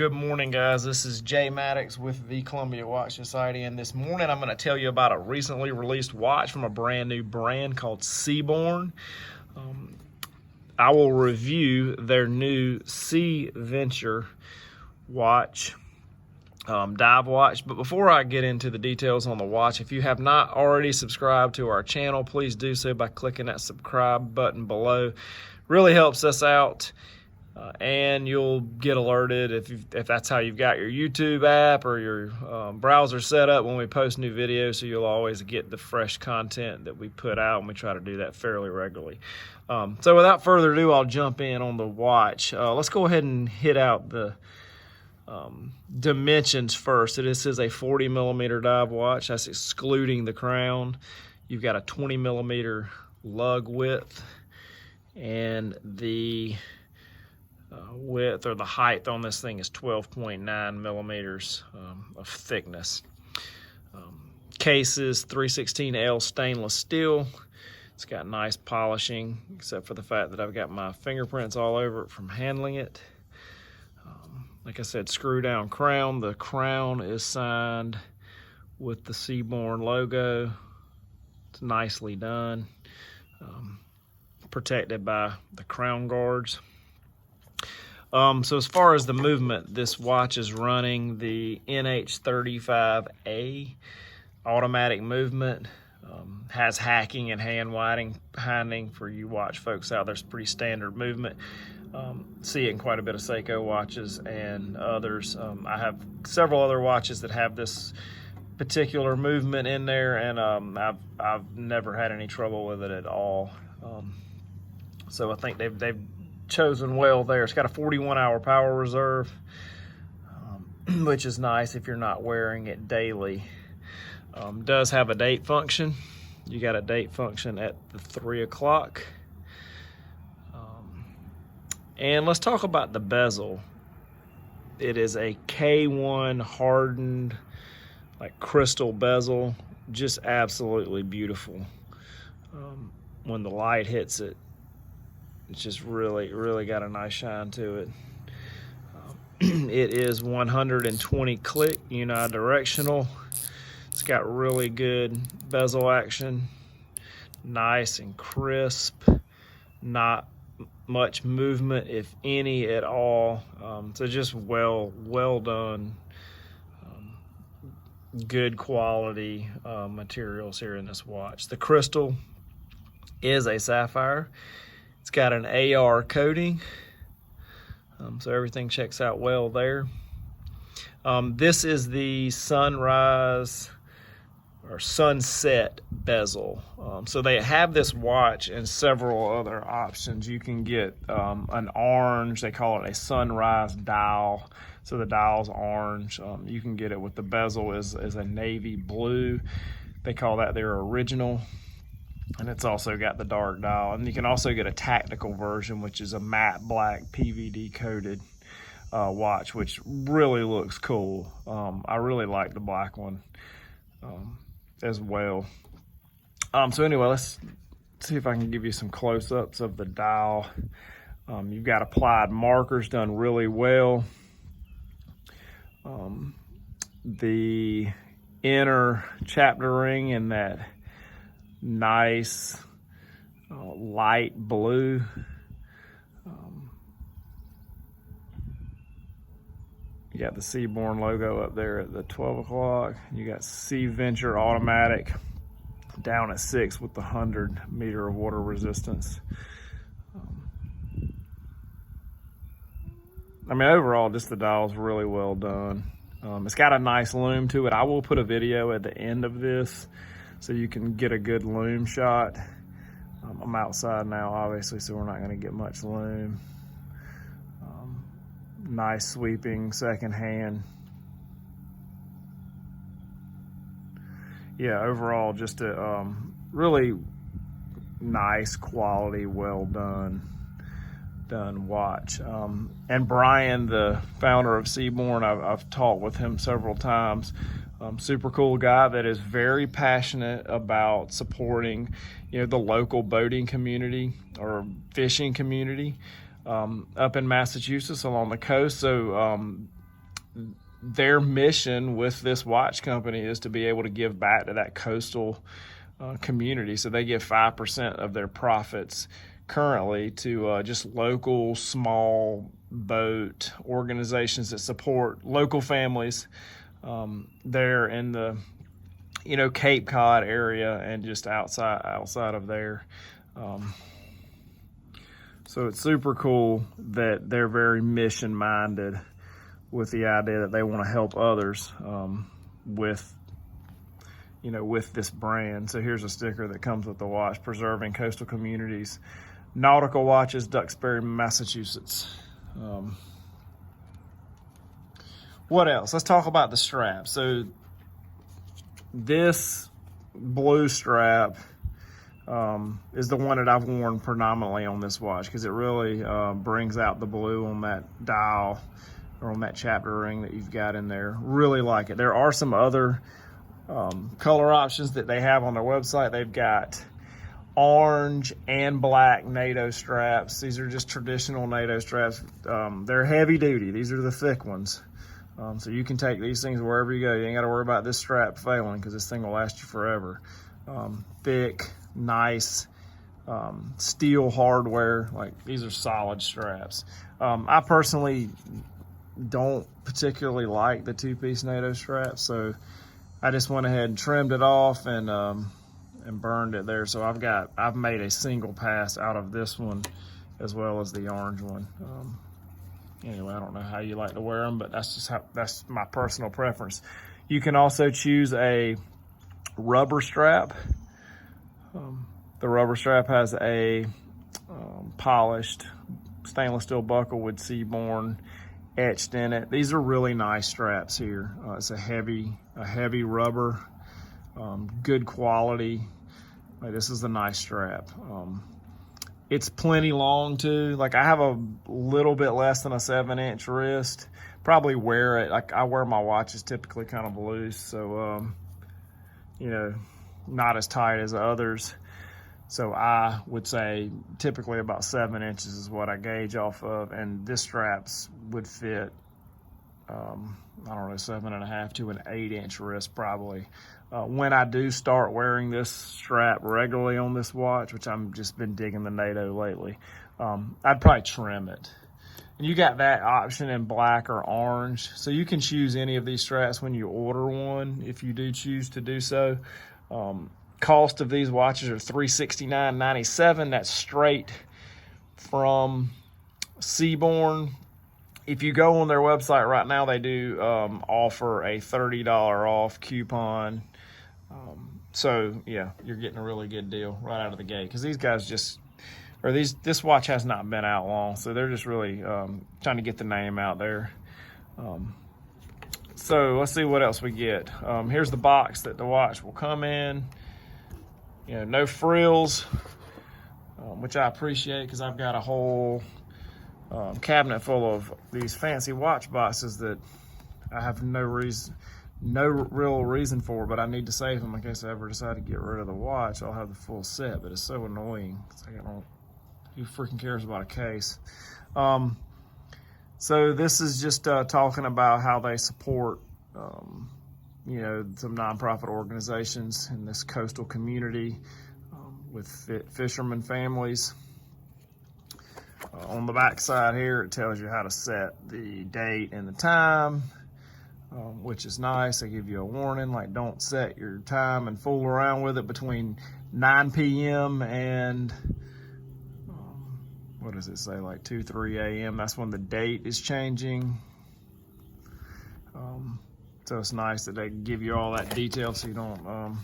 Good morning, guys. This is Jay Maddox with the Columbia Watch Society, and this morning I'm going to tell you about a recently released watch from a brand new brand called Seaborne. I will review their new Sea Venture watch, dive watch. But before I get into the details on the watch, if you have not already subscribed to our channel, please do so by clicking that subscribe button below. Really helps us out. And you'll get alerted if that's how you've got your YouTube app or your browser set up when we post new videos, so you'll always get the fresh content that we put out, and we try to do that fairly regularly. So without further ado, I'll jump in on the watch. Let's go ahead and hit out the dimensions first. So this is a 40 millimeter dive watch. That's excluding the crown. You've got a 20 millimeter lug width, and the width or the height on this thing is 12.9 millimeters of thickness. Case is 316L stainless steel. It's got nice polishing, except for the fact that I've got my fingerprints all over it from handling it. Like I said, screw down crown. The crown is signed with the Seaborne logo. It's nicely done. Protected by the crown guards. So as far as the movement, this watch is running the NH35A automatic movement. Has hacking and hand winding for you watch folks out there. It's pretty standard movement. See it in quite a bit of Seiko watches and others. I have several other watches that have this particular movement in there, and I've never had any trouble with it at all. So I think they've chosen well there. It's got a 41-hour power reserve, which is nice if you're not wearing it daily. Does have a date function. You got a date function at the 3 o'clock. And let's talk about the bezel. It is a K1 hardened, like crystal bezel, just absolutely beautiful. When the light hits it, it's just really got a nice shine to it. It is 120 click unidirectional. It's got really good bezel action, nice and crisp, not much movement, if any at all. So just well done, good quality materials here in this watch. The crystal is a sapphire. It's got an AR coating, so everything checks out well there. This is the sunrise or sunset bezel. So they have this watch and several other options. You can get an orange, they call it a sunrise dial. So the dial's orange. You can get it with the bezel is a navy blue. They call that their original. And it's also got the dark dial. And you can also get a tactical version, which is a matte black PVD coated watch, which really looks cool. I really like the black one as well. So anyway, let's see if I can give you some close-ups of the dial. You've got applied markers done really well. The inner chapter ring in that nice light blue. You got the Seaborne logo up there at the 12 o'clock. You got Sea Venture automatic down at 6 with the 100 meter of water resistance. I mean, overall, just the dial's really well done. It's got a nice lume to it. I will put a video at the end of this so you can get a good lume shot. I'm outside now, obviously, so we're not going to get much lume. Nice sweeping second hand. Yeah, overall, just a really nice quality, well done watch. And Brian, the founder of Seaborne, I've talked with him several times. Super cool guy that is very passionate about supporting, the local boating community or fishing community up in Massachusetts along the coast. So their mission with this watch company is to be able to give back to that coastal community. So they give 5% of their profits currently to just local small boat organizations that support local families there in the Cape Cod area and just outside of there. So it's super cool that they're very mission minded with the idea that they want to help others with this brand. So here's a sticker that comes with the watch: preserving coastal communities, nautical watches, Duxbury, Massachusetts. What else? Let's talk about the strap. So this blue strap is the one that I've worn predominantly on this watch because it really brings out the blue on that dial or on that chapter ring that you've got in there. Really like it. There are some other color options that they have on their website. They've got orange and black NATO straps. These are just traditional NATO straps. They're heavy duty. These are the thick ones. So you can take these things wherever you go. You ain't got to worry about this strap failing because this thing will last you forever. Thick, nice, steel hardware. Like, these are solid straps. I personally don't particularly like the two-piece NATO strap, so I just went ahead and trimmed it off and burned it there. So I've made a single pass out of this one as well as the orange one. Anyway, I don't know how you like to wear them, but that's my personal preference. You can also choose a rubber strap. The rubber strap has a polished stainless steel buckle with Seaborne etched in it. These are really nice straps here. It's a heavy rubber, good quality. Like, this is a nice strap. It's plenty long too. Like, I have a little bit less than a 7-inch wrist. Probably wear it. Like, I wear my watches typically kind of loose, so not as tight as others. So I would say typically about 7 inches is what I gauge off of, and this straps would fit, I don't know, 7.5 to an 8-inch wrist probably. When I do start wearing this strap regularly on this watch, which I've just been digging the NATO lately, I'd probably trim it. And you got that option in black or orange, so you can choose any of these straps when you order one if you do choose to do so. Cost of these watches are $369.97. That's straight from Seaborne. If you go on their website right now, they do offer a $30 off coupon. So yeah, you're getting a really good deal right out of the gate, because these guys this watch has not been out long, so they're just really trying to get the name out there. So let's see what else we get. Here's the box that the watch will come in. No frills, which I appreciate, because I've got a whole cabinet full of these fancy watch boxes that I have no real reason for, but I need to save them in case I ever decide to get rid of the watch. I'll have the full set, but it's so annoying. It's like, who freaking cares about a case? So this is just talking about how they support some nonprofit organizations in this coastal community with fishermen families. On the back side here, it tells you how to set the date and the time, which is nice. They give you a warning, like, don't set your time and fool around with it between 9 p.m. and what does it say, like 2-3 a.m. That's when the date is changing. So it's nice that they give you all that detail, so you don't, so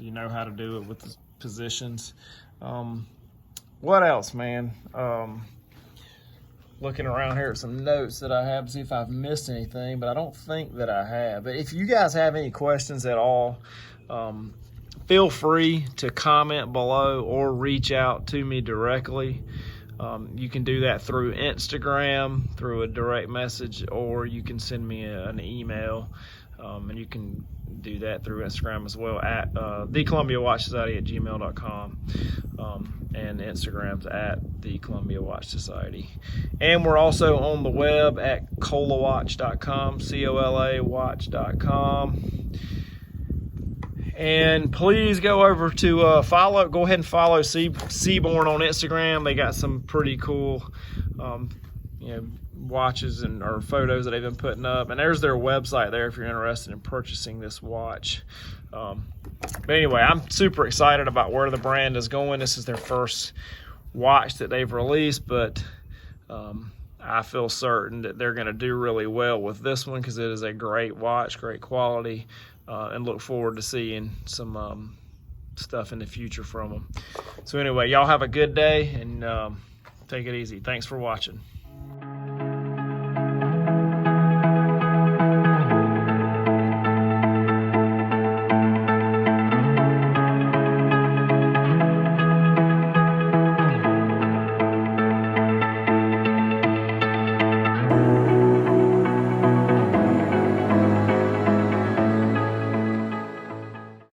you know how to do it with the positions. What else, man? Looking around here at some notes that I have to see if I've missed anything, but I don't think that I have. But if you guys have any questions at all, feel free to comment below or reach out to me directly. You can do that through Instagram, through a direct message, or you can send me an email, and you can do that through Instagram as well at thecolumbiawatchsociety@gmail.com. And and Instagram's at the Columbia Watch Society. And we're also on the web at colawatch.com, COLA watch.com. And please go over to go ahead and follow Seaborne on Instagram. They got some pretty cool watches or photos that they've been putting up, and there's their website there if you're interested in purchasing this watch. But anyway, I'm super excited about where the brand is going. This is their first watch that they've released, but I feel certain that they're going to do really well with this one because it is a great watch, great quality, and look forward to seeing some stuff in the future from them. So anyway, y'all have a good day, and take it easy. Thanks for watching.